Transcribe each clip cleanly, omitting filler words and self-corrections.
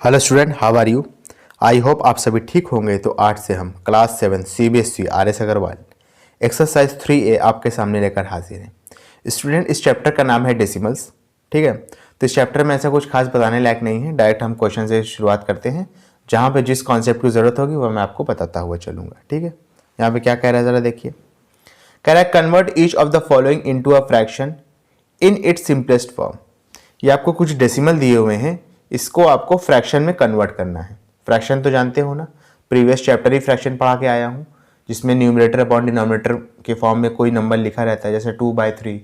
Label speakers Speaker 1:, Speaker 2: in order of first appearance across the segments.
Speaker 1: Hello student, how are you. I hope आप सभी ठीक होंगे। तो आज से हम class 7 CBSE RS Agarwal exercise 3A आपके सामने लेकर हाजिर हैं। स्टूडेंट, इस चैप्टर का नाम है डेसिमल्स। ठीक है, तो इस चैप्टर में ऐसा कुछ खास बताने लायक नहीं है। डायरेक्ट हम क्वेश्चन से शुरुआत करते हैं, जहाँ पे जिस कॉन्सेप्ट की ज़रूरत होगी वह मैं आपको बताता हुआ चलूँगा। ठीक है, यहाँ पे क्या कह रहा है ज़रा देखिए। कह रहा है convert each of the following into a fraction in its simplest form. ये आपको कुछ डेसिमल दिए हुए हैं, इसको आपको फ्रैक्शन में कन्वर्ट करना है। फ्रैक्शन तो जानते हो ना, प्रीवियस चैप्टर ही फ्रैक्शन पढ़ा के आया हूँ, जिसमें न्यूमरेटर अपॉन डिनोमिनेटर के फॉर्म में कोई नंबर लिखा रहता है। जैसे 2/3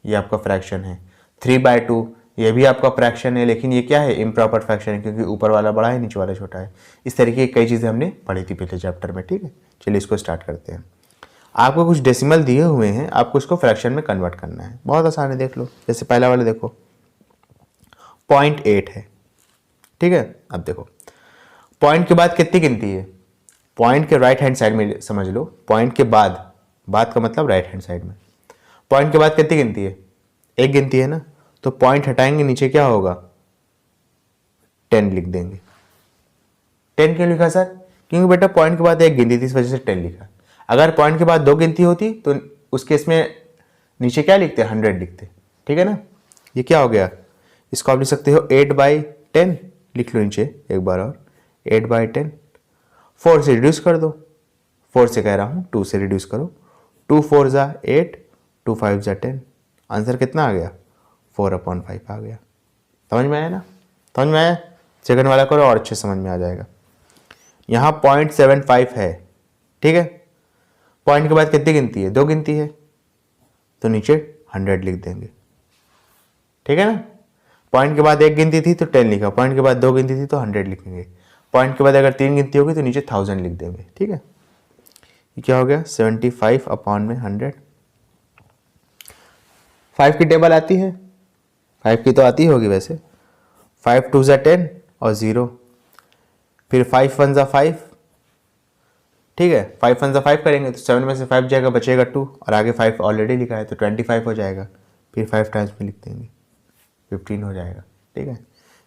Speaker 1: ये आपका फ्रैक्शन है, 3/2 ये भी आपका फ्रैक्शन है, लेकिन ये क्या है, इम्प्रॉपर फ्रैक्शन है, क्योंकि ऊपर वाला बड़ा है नीचे वाला छोटा है। इस तरीके की कई चीज़ें हमने पढ़ी थी पिछले चैप्टर में। ठीक है, चलिए इसको स्टार्ट करते हैं। आपको कुछ डेसिमल दिए हुए हैं, आपको इसको फ्रैक्शन में कन्वर्ट करना है। बहुत आसान है, देख लो। जैसे पहला वाला देखो 0.8 है। ठीक है, अब देखो पॉइंट के बाद कितनी गिनती है। पॉइंट के राइट हैंड साइड में समझ लो, पॉइंट के बाद का मतलब राइट हैंड साइड में। पॉइंट के बाद कितनी गिनती है, एक गिनती है ना, तो पॉइंट हटाएंगे नीचे क्या होगा, 10 लिख देंगे। 10 क्यों लिखा सर, क्योंकि बेटा पॉइंट के बाद एक गिनती थी, इस वजह से 10 लिखा। अगर पॉइंट के बाद दो गिनती होती तो उस केस में नीचे क्या लिखते, 100 लिखते। ठीक है ना, ये क्या हो गया, इसको आप लिख सकते हो 8/10 लिख लो नीचे एक बार और, 8/10। 4 से रिड्यूस कर दो, 4 से कह रहा हूँ 2 से रिड्यूस करो। 2 4 ज़ा 8, 2 5 ज़ा 10। आंसर कितना आ गया, 4/5 आ गया। समझ में आया ना, समझ में आया। सेकंड वाला करो और अच्छे समझ में आ जाएगा। यहाँ 0.75 है। ठीक है, पॉइंट के बाद कितनी गिनती है, दो गिनती है, तो नीचे 100 लिख देंगे। ठीक है ना, पॉइंट के बाद एक गिनती थी तो 10 लिखा, पॉइंट के बाद दो गिनती थी तो 100 लिखेंगे, पॉइंट के बाद अगर तीन गिनती होगी तो नीचे 1000 लिख देंगे। ठीक है, ये क्या हो गया, 75/100। 5 की टेबल आती है, 5 की तो आती होगी वैसे। 5 2 ज़ा 10 और 0, फिर 5 1 ज़ा 5। ठीक है, 5 1 ज़ा 5 करेंगे तो 7 में से 5 जाएगा, बचेगा 2, और आगे 5 ऑलरेडी लिखा है तो 25 हो जाएगा। फिर 5 टाइम्स में लिख देंगे, 15 हो जाएगा। ठीक है,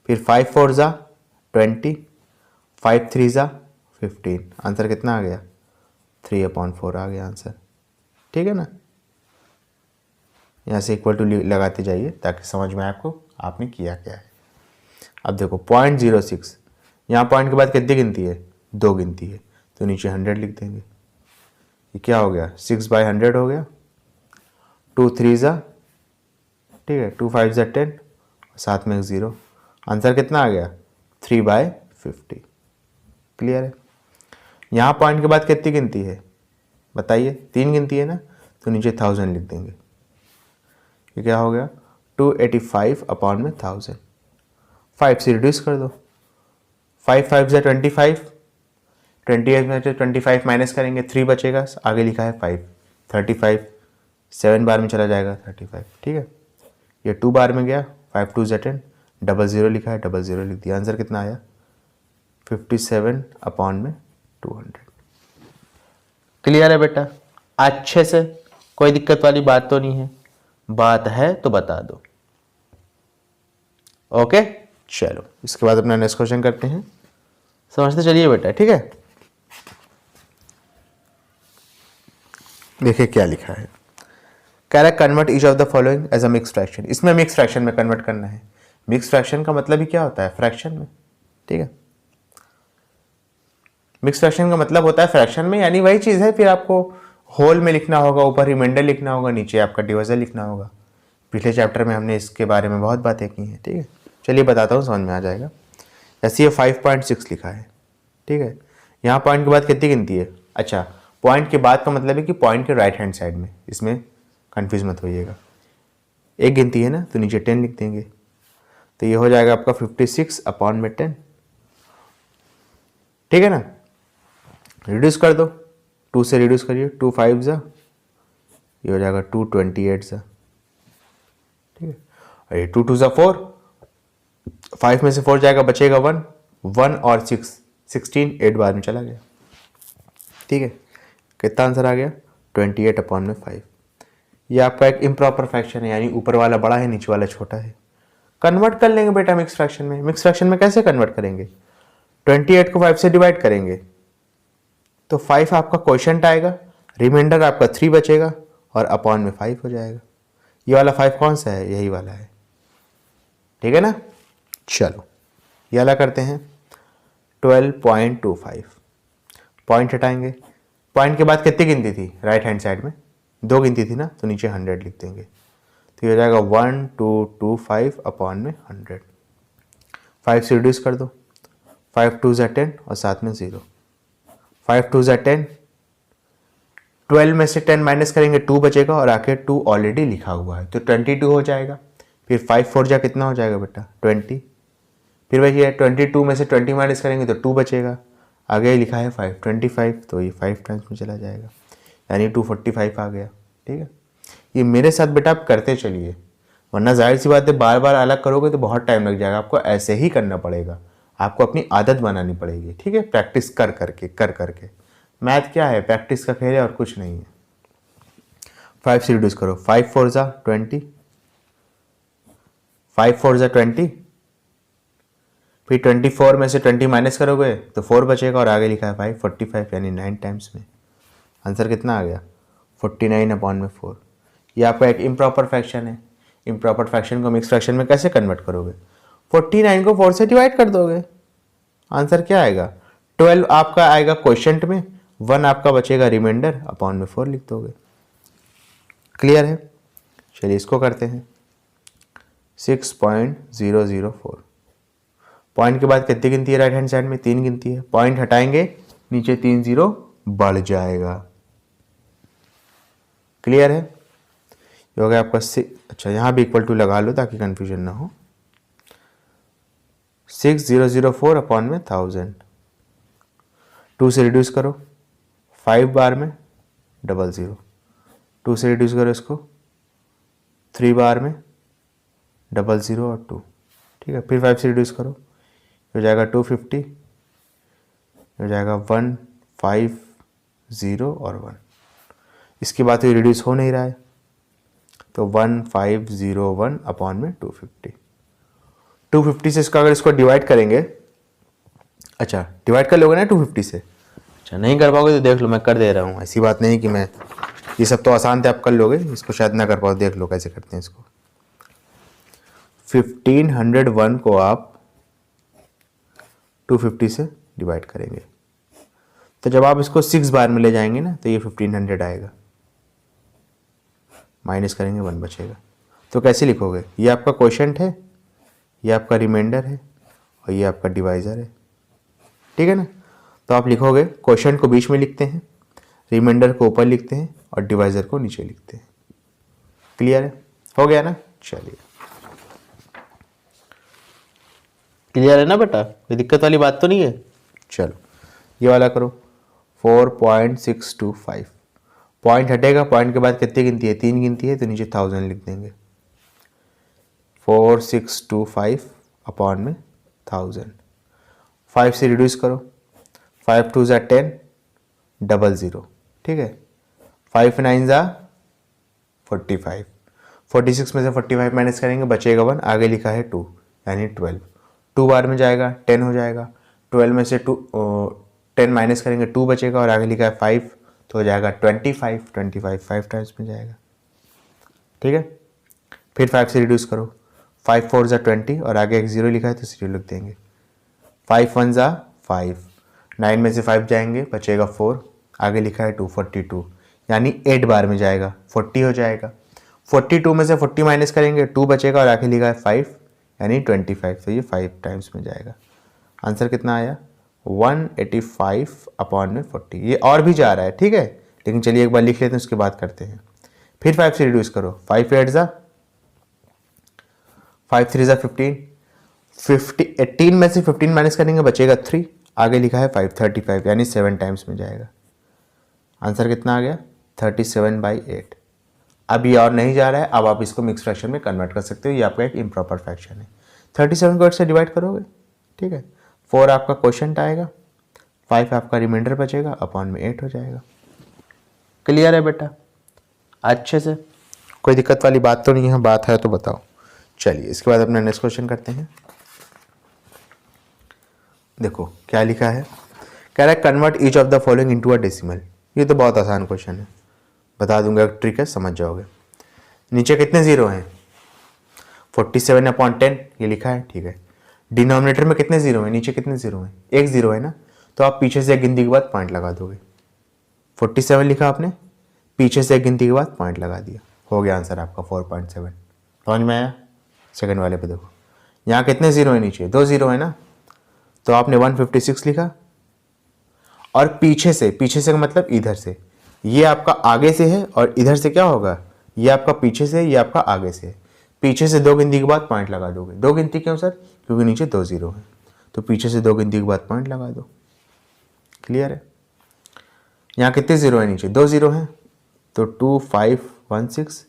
Speaker 1: फिर 5 4 ज़ा 20, 5 3 ज़ा 15। आंसर कितना आ गया, 3/4 आ गया आंसर। ठीक है ना, यहाँ से इक्वल टू लगाते जाइए ताकि समझ में आए आपको आपने किया क्या है। अब देखो 0.06, यहाँ पॉइंट के बाद कितनी गिनती है, दो गिनती है, तो नीचे 100 लिख देंगे। ये क्या हो गया, 6/100 हो गया। 2 3 ज़ा, ठीक है, 2 5 ज़ा 10, साथ में एक 0। आंसर कितना आ गया, 3/50। क्लियर है। यहाँ पॉइंट के बाद कितनी गिनती है बताइए, तीन गिनती है ना, तो नीचे 1000 लिख देंगे। ये क्या हो गया, 285/1000। 5 से रिड्यूस कर दो, 5 5 ज़ा 25, 28 में से 25 माइनस करेंगे, 3 बचेगा, आगे लिखा है 5, 35, 7 बार में चला जाएगा 35। ठीक है, ये 2 बार में गया, 5 2 ज़ा 10, 00 लिखा है, 00 लिख दिया। आंसर कितना आया, 57/200। क्लियर है बेटा, अच्छे से, कोई दिक्कत वाली बात तो नहीं है, बात है तो बता दो। ओके, चलो इसके बाद अपना नेक्स्ट क्वेश्चन करते हैं, समझते चलिए बेटा। ठीक है, देखिए क्या लिखा है। कह रहा है convert each of the following as a mix fraction. इसमें मिक्स फ्रैक्शन में कन्वर्ट करना है। मिक्स फ्रैक्शन का मतलब ही क्या होता है, फ्रैक्शन में। ठीक है, मिक्स फ्रैक्शन का मतलब होता है फ्रैक्शन में, यानी वही चीज़ है, फिर आपको होल में लिखना होगा, ऊपर रिमाइंडर लिखना होगा, नीचे आपका डिवीजर लिखना होगा। पिछले चैप्टर में हमने इसके बारे में बहुत बातें की हैं। ठीक है, चलिए बताता हूँ, समझ में आ जाएगा। जैसे ये 5.6 लिखा है। ठीक है, यहाँ पॉइंट के बाद कितनी गिनती है, अच्छा पॉइंट के बाद का मतलब है कि पॉइंट के राइट हैंड साइड में, इसमें कन्फ्यूज मत होइएगा। एक गिनती है ना, तो नीचे 10 लिख देंगे, तो ये हो जाएगा आपका 56/10। ठीक है ना, रिड्यूस कर दो, 2 से रिड्यूस करिए, 2 5 ज़ा, ये हो जाएगा 228 ज़ा। ठीक है, और ये 2 2 ज़ा 4, 5 में से 4 जाएगा, बचेगा 1, 1 और 6, 16, 8 बार में चला गया। ठीक है, कितना आंसर आ गया, 28/5। ये आपका एक इम्प्रॉपर फ्रैक्शन है, यानी ऊपर वाला बड़ा है नीचे वाला छोटा है। कन्वर्ट कर लेंगे बेटा मिक्स फ्रैक्शन में। मिक्स फ्रैक्शन में कैसे कन्वर्ट करेंगे? 28 को 5 से डिवाइड करेंगे तो 5 आपका क्वोशंट आएगा, रिमाइंडर आपका 3 बचेगा और अपॉन में 5 हो जाएगा। ये वाला 5 कौन सा है? यही वाला है, ठीक है ना। चलो ये वाला करते हैं 12.25। पॉइंट हटाएंगे, पॉइंट के बाद कितनी गिनती थी राइट हैंड साइड में? 2 गिनती थी ना, तो नीचे 100 लिख देंगे। तो ये हो जाएगा 1225 अपॉन में 100। 5 से रिड्यूस कर दो, 5 2 ज़ा 10 और साथ में 0। 5 2 ज़ा 10, 12 में से 10 माइनस करेंगे 2 बचेगा और आके 2 ऑलरेडी लिखा हुआ है तो 22 हो जाएगा। फिर 5 4 जा कितना हो जाएगा बेटा? 20। फिर वही है 22 में से 20 माइनस करेंगे तो 2 बचेगा, आगे लिखा है 5 25, तो ये 5 टाइम्स में चला जाएगा यानी 245 आ गया। ठीक है, ये मेरे साथ बेटा आप करते चलिए, वरना जाहिर सी बात है बार बार अलग करोगे तो बहुत टाइम लग जाएगा। आपको ऐसे ही करना पड़ेगा, आपको अपनी आदत बनानी पड़ेगी। ठीक है, प्रैक्टिस कर करके। मैथ क्या है? प्रैक्टिस का खेल है और कुछ नहीं है। 5 से रिड्यूस करो, 5 4 ज़ा 20, 5 4 ज़ा 20, फिर 24 में से 20 माइनस करोगे तो 4 बचेगा और आगे लिखा है 5 45 यानी 9 टाइम्स में। आंसर कितना आ गया? 49 अपॉन में 4। ये आपका एक इम्प्रॉपर फ्रैक्शन है। इम्प्रॉपर फ्रैक्शन को मिक्स फ्रैक्शन में कैसे कन्वर्ट करोगे? 49 को 4 से डिवाइड कर दोगे, आंसर क्या आएगा? 12 आपका आएगा क्वोशंट में, 1 आपका बचेगा रिमाइंडर, अपॉन में 4 लिख दोगे। क्लियर है? चलिए इसको करते हैं 6.004। पॉइंट के बाद कितनी गिनती है राइट हैंड साइड में? 3 गिनती है। पॉइंट हटाएंगे, नीचे 3 0 बढ़ जाएगा। क्लियर है? ये हो गया आपका अच्छा यहाँ भी इक्वल टू लगा लो ताकि कंफ्यूजन ना हो। 6004 अपॉन में 1000। 2 से रिड्यूस करो, 5 बार में 00। 2 से रिड्यूस करो इसको, 3 बार में 00 और 2। ठीक है, फिर 5 से रिड्यूस करो, हो जाएगा 250, हो जाएगा 150 और 1। इसके बाद तो रिड्यूस हो नहीं रहा है तो 1501 अपॉन में 250। 250 से इसका अगर इसको डिवाइड करेंगे, अच्छा डिवाइड कर लोगे ना 250 से? अच्छा नहीं कर पाओगे तो देख लो, मैं कर दे रहा हूँ, ऐसी बात नहीं कि मैं, ये सब तो आसान थे आप कर लोगे, इसको शायद ना कर पाओ, देख लो कैसे करते हैं इसको। 1501 को आप 250 से डिवाइड करेंगे तो जब आप इसको 6 बार में ले जाएंगे ना तो ये 1500 आएगा, माइनस करेंगे 1 बचेगा। तो कैसे लिखोगे? ये आपका क्वोशंट है, ये आपका रिमाइंडर है और ये आपका डिवाइज़र है। ठीक है ना, तो आप लिखोगे क्वोशंट को बीच में लिखते हैं, रिमाइंडर को ऊपर लिखते हैं और डिवाइज़र को नीचे लिखते हैं। क्लियर है? हो गया ना? चलिए क्लियर है ना बेटा, कोई दिक्कत वाली बात तो नहीं है? चलो ये वाला करो 4.625। पॉइंट हटेगा, पॉइंट के बाद कितनी गिनती है? 3 गिनती है तो नीचे 1000 लिख देंगे। 4625 अपॉन में 1000। 5 से रिड्यूस करो, 5 2 ज़ा 10, 00। ठीक है, 5 9 ज़ा 45। 46 में से 45 माइनस करेंगे बचेगा 1, आगे लिखा है 2 यानी 12। 2 बार में जाएगा 10 हो जाएगा, 12 में से 10 माइनस करेंगे 2 बचेगा और आगे लिखा है 5 तो हो जाएगा 25। 5 टाइम्स में जाएगा। ठीक है, फिर 5 से रिड्यूस करो, 5 4 ज़ा 20 और आगे एक 0 लिखा है तो 0 लिख देंगे। 5 1 ज़ा 5, 9 में से 5 जाएंगे बचेगा 4, आगे लिखा है 242 यानी 8 बार में जाएगा 40 हो जाएगा। 42 में से 40 माइनस करेंगे 2 बचेगा और आगे लिखा है 5 यानी 25, तो ये 5 टाइम्स में जाएगा। आंसर कितना आया? 185 अपॉन में 40। ये और भी जा रहा है, ठीक है, लेकिन चलिए एक बार लिख लेते हैं उसके बाद करते हैं। फिर 5 से रिड्यूस करो, 5 8 ज़ा 5 3 ज़ा 15, 18 में से 15 माइनस करेंगे बचेगा 3, आगे लिखा है 5 35 यानी 7 टाइम्स में जाएगा। आंसर कितना आ गया? 37/8। अब ये और नहीं जा रहा है, अब आप इसको मिक्स फ्रैक्शन में कन्वर्ट कर सकते हो, ये आपका एक इम्प्रॉपर फ्रैक्शन है। 37 को 8 से डिवाइड करोगे, ठीक है, 4 आपका क्वोशंट आएगा, 5 आपका रिमाइंडर बचेगा, अपॉन में 8 हो जाएगा। क्लियर है बेटा? अच्छे से कोई दिक्कत वाली बात तो नहीं है? बात है तो बताओ। चलिए इसके बाद अपना नेक्स्ट क्वेश्चन करते हैं। देखो क्या लिखा है, कह रहा है convert each of the following into a decimal. ये तो बहुत आसान क्वेश्चन है, बता दूंगा, ट्रिक है, समझ जाओगे। नीचे कितने जीरो हैं, 47/10 ये लिखा है, ठीक है। डिनोमिनेटर में कितने जीरो हैं, नीचे कितने जीरो हैं, एक जीरो है ना, तो आप पीछे से एक गिनती के बाद पॉइंट लगा दोगे। 47 लिखा आपने, पीछे से एक गिनती के बाद पॉइंट लगा दिया, हो गया आंसर आपका 4.7। समझ में आया। सेकंड वाले पे देखो, यहाँ कितने जीरो है, नीचे 2 जीरो है ना, तो आपने 156 लिखा, और पीछे से का मतलब इधर से, ये आपका आगे से है और इधर से क्या होगा, ये आपका पीछे से, ये आपका आगे से है। पीछे से 2 गिनती के बाद पॉइंट लगा दोगे। 2 गिनती क्यों सर, क्योंकि नीचे 2 जीरो है, तो पीछे से 2 गिनती के बाद पॉइंट लगा दो। क्लियर है। यहाँ कितने जीरो है, नीचे 2 जीरो है, तो 2516,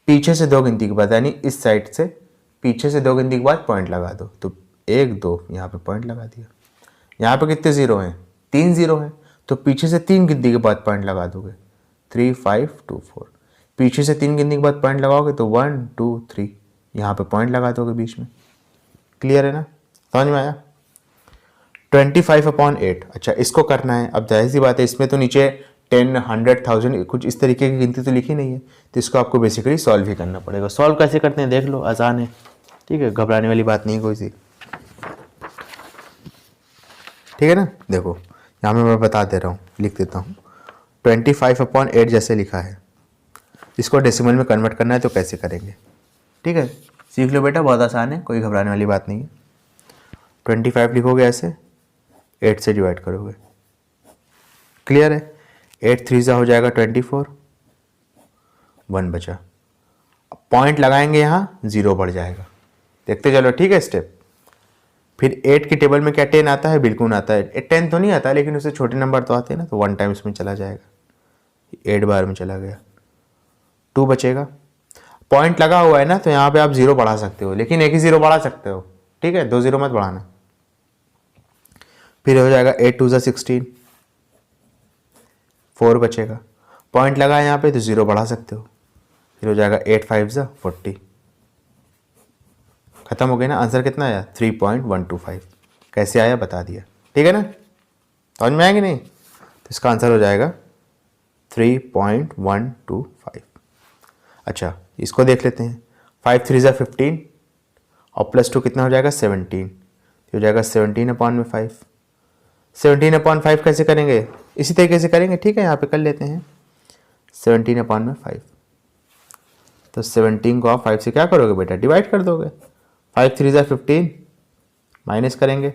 Speaker 1: पीछे से 2 गिनती के बाद, यानी इस साइड से पीछे से 2 गिनती के बाद पॉइंट लगा दो, तो 1 2 यहाँ पे पॉइंट लगा दिया। यहाँ पे कितने जीरो हैं, 3 जीरो हैं, तो पीछे से 3 गिनती के बाद पॉइंट लगा दोगे, 3524। पीछे से 3 गिनती के बाद पॉइंट लगाओगे तो 1 2 3, यहाँ पे पॉइंट लगा दोगे बीच में। क्लियर है ना, समझ में आया। 25/8, अच्छा इसको करना है। अब जाहिर सी बात है, इसमें तो नीचे 10 100 1000 कुछ इस तरीके की गिनती तो लिखी नहीं है, तो इसको आपको बेसिकली सॉल्व ही करना पड़ेगा। सॉल्व कैसे करते हैं देख लो, आसान है, ठीक है, घबराने वाली बात नहीं कोई सी, ठीक है ना। देखो यहाँ में मैं बता दे रहा हूँ, लिख देता हूँ। 25/8 जैसे लिखा है, इसको डेसिमल में कन्वर्ट करना है तो कैसे करेंगे, ठीक है, सीख लो बेटा, बहुत आसान है, कोई घबराने वाली बात नहीं है। 25 लिखोगे ऐसे, 8 से डिवाइड करोगे। क्लियर है। 8 3 हो जाएगा 24, 1 बचा। पॉइंट लगाएंगे यहाँ, 0 बढ़ जाएगा, देखते चलो, ठीक है स्टेप। फिर 8 की टेबल में क्या 10 आता है, बिल्कुल आता है। 10 तो नहीं आता, लेकिन उससे छोटे नंबर तो आते हैं ना, तो 1 टाइम इसमें चला जाएगा, 8 बार में चला गया, 2 बचेगा। पॉइंट लगा हुआ है ना, तो यहाँ पे आप 0 बढ़ा सकते हो, लेकिन एक ही 0 बढ़ा सकते हो, ठीक है, 2 0 मत बढ़ाना। फिर हो जाएगा 8 2 16, 4 बचेगा। पॉइंट लगा है यहाँ पे तो 0 बढ़ा सकते हो, फिर हो जाएगा 8 5 40। खत्म हो गया ना। आंसर कितना आया, 3.125। कैसे आया बता दिया, ठीक है ना, समझ में आएगी नहीं, तो इसका आंसर हो जाएगा 3.125। अच्छा इसको देख लेते हैं। 5 3 15 और +2 कितना हो जाएगा, 17, हो जाएगा 17/5। 17/5 कैसे करेंगे, इसी तरीके से करेंगे, ठीक है, यहाँ पे कर लेते हैं 17/5। तो 17 को आप 5 से क्या करोगे बेटा, डिवाइड कर दोगे। 5 3 15, माइनस करेंगे,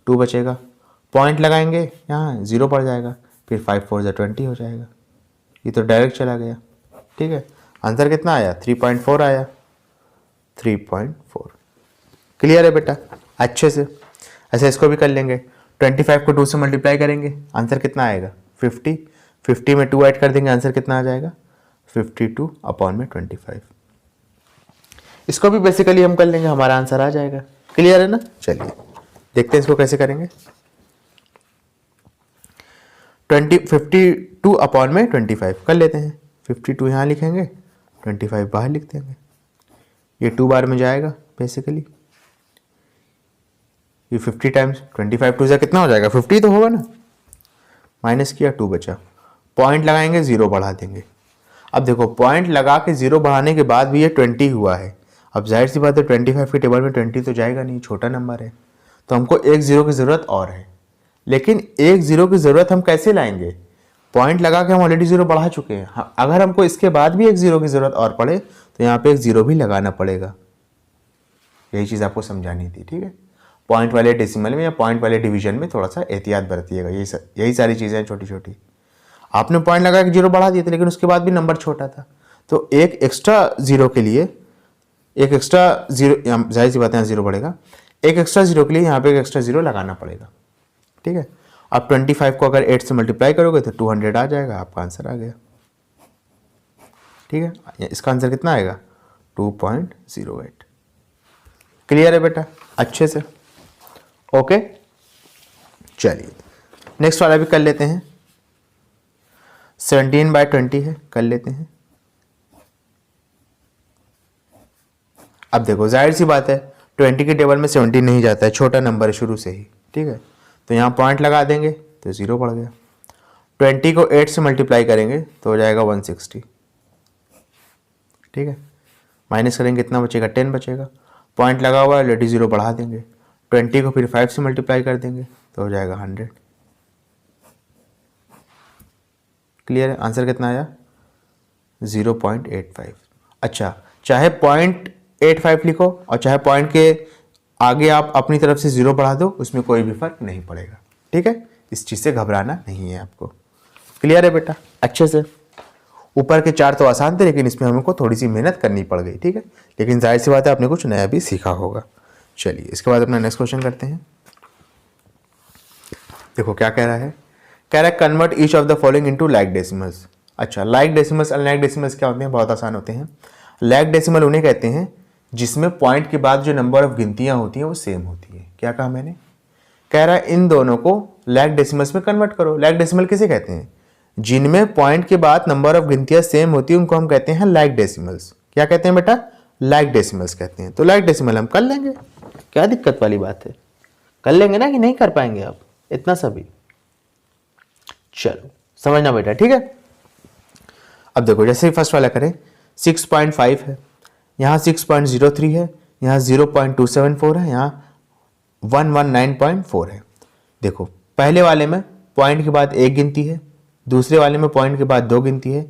Speaker 1: 2 बचेगा। पॉइंट लगाएंगे यहाँ, 0 पड़ जाएगा, फिर 5 4 20 हो जाएगा। ये तो डायरेक्ट चला गया, ठीक है। आंसर कितना आया, 3.4 आया, 3.4। क्लियर है बेटा, अच्छे से। ऐसे इसको भी कर लेंगे। 25 को 2 से मल्टीप्लाई करेंगे, आंसर कितना आएगा, 50। 50 में 2 ऐड कर देंगे, आंसर कितना आ जाएगा, 52/25। इसको भी बेसिकली हम कर लेंगे, हमारा आंसर आ जाएगा। क्लियर है ना। चलिए देखते हैं इसको कैसे करेंगे। 52/25 कर लेते हैं। 52 यहाँ लिखेंगे, 25 बाहर लिख देंगे, ये 2 बार में जाएगा बेसिकली। ये 50 टाइम्स 25 2 से कितना हो जाएगा, 50 तो होगा ना, माइनस किया, 2 बचा। पॉइंट लगाएंगे, 0 बढ़ा देंगे। अब देखो पॉइंट लगा के 0 बढ़ाने के बाद भी ये 20 हुआ है। अब जाहिर सी बात है 25 की टेबल में 20 तो जाएगा नहीं, छोटा नंबर है, तो हमको एक 0 की ज़रूरत और है। लेकिन एक 0 की ज़रूरत हम कैसे लाएंगे, पॉइंट लगा के हम ऑलरेडी 0 बढ़ा चुके हैं। अगर हमको इसके बाद भी एक 0 की ज़रूरत और पड़े तो यहाँ पे एक 0 भी लगाना पड़ेगा। यही चीज़ आपको समझानी थी, ठीक है। पॉइंट वाले डेसिमल में या पॉइंट वाले डिवीजन में थोड़ा सा एहतियात बरतिएगा, यही सारी चीज़ें हैं छोटी छोटी। आपने पॉइंट लगा के 0 बढ़ा दिए थे, लेकिन उसके बाद भी नंबर छोटा था, तो एक एक्स्ट्रा 0 के लिए, एक एक्स्ट्रा 0, जाहिर सी बात है 0 बढ़ेगा, एक एक्स्ट्रा 0 के लिए यहाँ पे एक एक्स्ट्रा 0 लगाना पड़ेगा, ठीक है। अब 25 को अगर 8 से मल्टीप्लाई करोगे तो 200 आ जाएगा, आपका आंसर आ गया, ठीक है। इसका आंसर कितना आएगा, 2.08। क्लियर है बेटा, अच्छे से, ओके। चलिए नेक्स्ट वाला भी कर लेते हैं। 17/20 है, कर लेते हैं। अब देखो जाहिर सी बात है 20 के टेबल में 70 नहीं जाता है, छोटा नंबर है शुरू से ही, ठीक है। तो यहाँ पॉइंट लगा देंगे तो 0 पड़ गया। 20 को 8 से मल्टीप्लाई करेंगे तो हो जाएगा 160, ठीक है। माइनस करेंगे कितना बचेगा, 10 बचेगा। पॉइंट लगा हुआ है ऑलरेडी, 0 बढ़ा देंगे। 20 को फिर 5 से मल्टीप्लाई कर देंगे तो हो जाएगा 100। क्लियर है? आंसर कितना आया? 0.85। अच्छा, चाहे 0.85 लिखो और चाहे पॉइंट के आगे आप अपनी तरफ से 0 बढ़ा दो, उसमें कोई भी फर्क नहीं पड़ेगा, ठीक है। इस चीज़ से घबराना नहीं है आपको। क्लियर है बेटा? अच्छे से। ऊपर के 4 तो आसान थे, लेकिन इसमें हमको थोड़ी सी मेहनत करनी पड़ गई, ठीक है। लेकिन जाहिर सी बात है आपने कुछ नया भी सीखा होगा। चलिए इसके बाद अपना नेक्स्ट क्वेश्चन करते हैं। देखो क्या कह रहा है, कह रहा है convert each of the following into like decimals. अच्छा, लाइक डेसिमल्स और लाइक डेसिमल्स क्या होते हैं? बहुत आसान होते हैं। लाइक डेसिमल उन्हें कहते हैं जिसमें पॉइंट के बाद जो नंबर ऑफ गिनतियां होती हैं वो सेम होती है। क्या कहा मैंने? कह रहा है इन दोनों को लाइक डेसिमल्स में कन्वर्ट करो। लाइक डेसिमल किसे कहते हैं? जिनमें पॉइंट के बाद नंबर ऑफ गिनतियां सेम होती है उनको हम कहते हैं लाइक डेसिमल्स। क्या कहते हैं बेटा? लाइक डेसिमल्स कहते हैं। तो लाइक डेसिमल हम कर लेंगे, क्या दिक्कत वाली बात है? कर लेंगे ना, कि नहीं कर पाएंगे आप? इतना सभी चलो समझना बेटा, ठीक है। अब देखो जैसे ही फर्स्ट वाला करें, 6.5 है, यहाँ 6.03 है, यहाँ 0.274 है, यहाँ 119.4 है। देखो पहले वाले में पॉइंट के बाद 1 गिनती है, दूसरे वाले में पॉइंट के बाद 2 गिनती है,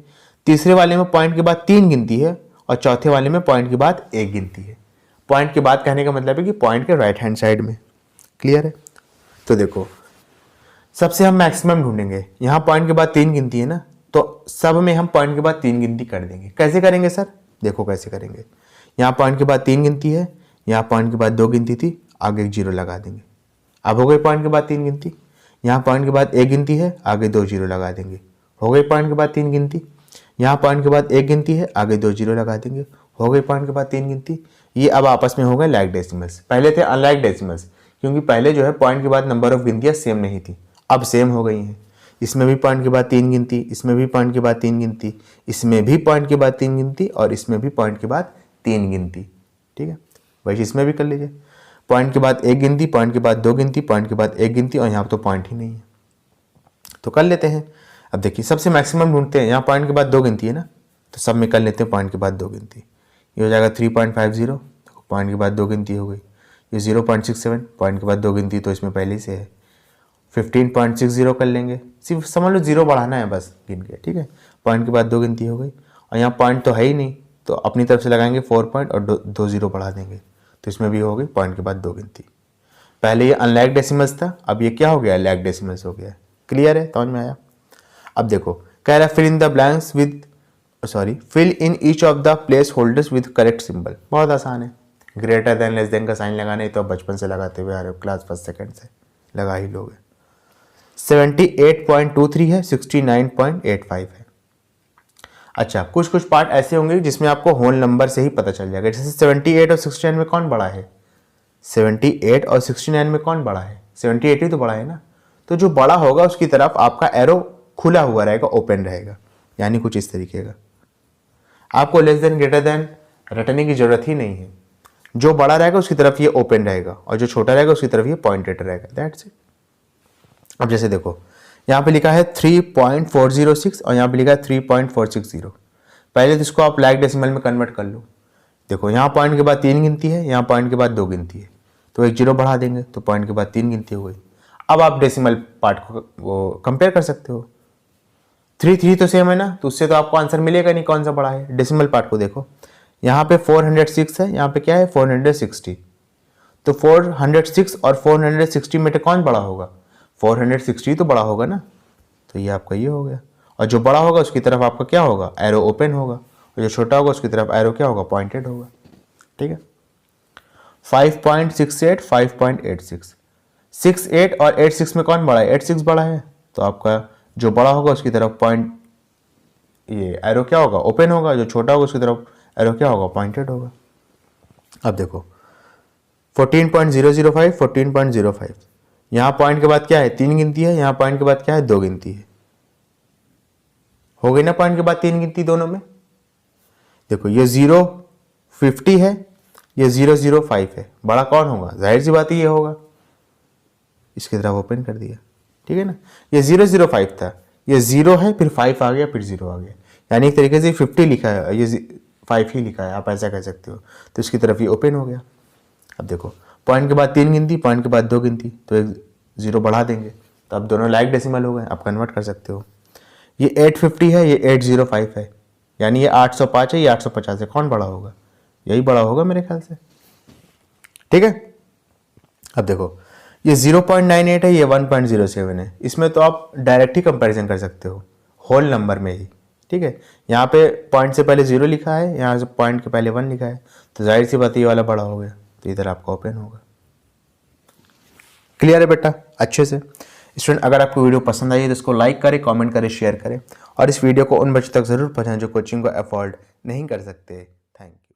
Speaker 1: तीसरे वाले में पॉइंट के बाद 3 गिनती है और चौथे वाले में पॉइंट के बाद 1 गिनती है। पॉइंट के बाद कहने का मतलब है कि पॉइंट के राइट हैंड साइड में। क्लियर है? तो देखो सबसे हम मैक्सिमम ढूंढेंगे। यहाँ पॉइंट के बाद 3 गिनती है ना, तो सब में हम पॉइंट के बाद 3 गिनती कर देंगे। कैसे करेंगे सर? देखो कैसे करेंगे। यहाँ पॉइंट के बाद 3 गिनती है, यहाँ पॉइंट के बाद 2 गिनती थी, आगे एक 0 लगा देंगे। अब हो गई पॉइंट के बाद 3 गिनती। यहाँ पॉइंट के बाद 1 गिनती है, आगे 2 0 लगा देंगे। हो गई पॉइंट के बाद 3 गिनती। यहाँ पॉइंट के बाद 1 गिनती है, आगे 2 0 लगा देंगे। हो गई पॉइंट के बाद 3 गिनती। ये अब आपस में हो गए लाइक डेसिमल्स। पहले थे अनलाइक डेसिमल्स, क्योंकि पहले जो है पॉइंट के बाद नंबर ऑफ गिनतियाँ सेम नहीं थी, अब सेम हो गई हैं। इसमें भी पॉइंट के बाद 3 गिनती, इसमें भी पॉइंट के बाद 3 गिनती, इसमें भी पॉइंट के बाद 3 गिनती और इसमें भी पॉइंट के बाद 3 गिनती, ठीक है। वैसे इसमें भी कर लीजिए, पॉइंट के बाद 1 गिनती, पॉइंट के बाद 2 गिनती, पॉइंट के बाद 1 गिनती और यहाँ पर तो पॉइंट ही नहीं है, तो कर लेते हैं। अब देखिए सबसे मैक्सिमम ढूंढते हैं। यहाँ पॉइंट के बाद 2 गिनती है ना, तो सब में कर लेते हैं पॉइंट के बाद 2 गिनती। ये हो जाएगा 3.50, पॉइंट के बाद 2 गिनती हो गई। ये 0.67, पॉइंट के बाद 2 गिनती तो इसमें पहले से है। 15.60 कर लेंगे, सिर्फ समझ लो 0 बढ़ाना है बस गिन के, ठीक है। पॉइंट के बाद 2 गिनती हो गई और यहाँ पॉइंट तो है ही नहीं, तो अपनी तरफ से लगाएंगे 4 पॉइंट और 2 0 बढ़ा देंगे, तो इसमें भी हो गई पॉइंट के बाद 2 गिनती। पहले ये अनलाइक डेसिमल्स था, अब ये क्या हो गया? लाइक डेसिमल्स हो गया। क्लियर है? समझ में आया? अब देखो कह रहा है fill in the blanks with fill in each of the place holders with correct symbol. बहुत आसान है, ग्रेटर देन लेस देन का साइन लगाना है तो आप बचपन से लगाते हुए आ रहे हो, क्लास फर्स्ट सेकंड से लगा ही लोगे। 78.23 है, 69.85 है। अच्छा, कुछ कुछ पार्ट ऐसे होंगे जिसमें आपको होल नंबर से ही पता चल जाएगा। जैसे 78 और 69 में कौन बड़ा है? 78 और 69 में कौन बड़ा है? 78 ही तो बड़ा है ना। तो जो बड़ा होगा उसकी तरफ आपका एरो खुला हुआ रहेगा, ओपन रहेगा, यानी कुछ इस तरीके का। आपको लेस देन ग्रेटर देन रटने की जरूरत ही नहीं है। जो बड़ा रहेगा उसकी तरफ ये ओपन रहेगा और जो छोटा रहेगा उसकी तरफ ये पॉइंटेड रहेगा, दैट्स इट। अब जैसे देखो यहाँ पे लिखा है 3.406 और यहाँ पे लिखा है 3.460। पहले तो इसको आप लाइक डेसिमल में कन्वर्ट कर लो। देखो यहाँ पॉइंट के बाद 3 गिनती है, यहाँ पॉइंट के बाद 2 गिनती है, तो एक 0 बढ़ा देंगे तो पॉइंट के बाद 3 गिनती हो गई। अब आप डेसिमल पार्ट को वो कंपेयर कर सकते हो। 3 तो सेम है ना, तो उससे तो आपको आंसर मिलेगा नहीं कौन सा बड़ा है। डेसिमल पार्ट को देखो, यहाँ पे 406 है, यहाँ पे क्या है 460, तो 406 और 460 में से कौन बड़ा होगा? 460 तो बड़ा होगा ना, तो ये आपका ये हो गया। और जो बड़ा होगा उसकी तरफ आपका क्या होगा? एरो ओपन होगा, और जो छोटा होगा उसकी तरफ एरो क्या होगा? पॉइंटेड होगा, ठीक है। 5.68 5.86, 68 और 86 में कौन बड़ा है? 86 बड़ा है, तो आपका जो बड़ा होगा उसकी तरफ पॉइंट ये एरो क्या होगा? ओपन होगा, जो छोटा होगा उसकी तरफ एरो क्या होगा? पॉइंटेड होगा। अब देखो 14.005 14.05, यहाँ पॉइंट के बाद क्या है? 3 गिनती है, यहाँ पॉइंट के बाद क्या है? 2 गिनती है। हो गई ना पॉइंट के बाद 3 गिनती दोनों में। देखो ये 0 50 है, ये 005 है, बड़ा कौन होगा, जाहिर सी बात है ये होगा, इसकी तरफ ओपन कर दिया, ठीक है ना। ये 005 था, ये 0 है, फिर 5 आ गया, फिर 0 आ गया, यानी एक तरीके से 50 लिखा है, ये 5 ही लिखा है, आप ऐसा कह सकते हो। तो इसकी तरफ ये ओपन हो गया। अब देखो पॉइंट के बाद 3 गिनती, पॉइंट के बाद 2 गिनती, तो एक 0 बढ़ा देंगे, तो अब दोनों लाइक डेसिमल हो गए, आप कन्वर्ट कर सकते हो। ये 850 है, ये 805 है, यानी ये 805 है, ये 850 है, कौन बड़ा होगा, यही बड़ा होगा मेरे ख्याल से, ठीक है। अब देखो ये 0.98 है, ये 1.07 है, इसमें तो आप डायरेक्ट ही कंपैरिजन कर सकते हो होल नंबर में ही, ठीक है। यहाँ पे पॉइंट से पहले 0 लिखा है, यहाँ से पॉइंट के पहले 1 लिखा है, तो जाहिर सी बात ये वाला बड़ा हो गया, तो इधर आपका ओपन होगा। क्लियर है बेटा अच्छे से। स्टूडेंट अगर आपको वीडियो पसंद आई है तो इसको लाइक करें, कमेंट करें, शेयर करें, और इस वीडियो को उन बच्चों तक ज़रूर पहुँचाएं जो कोचिंग को अफोर्ड नहीं कर सकते। Thank you.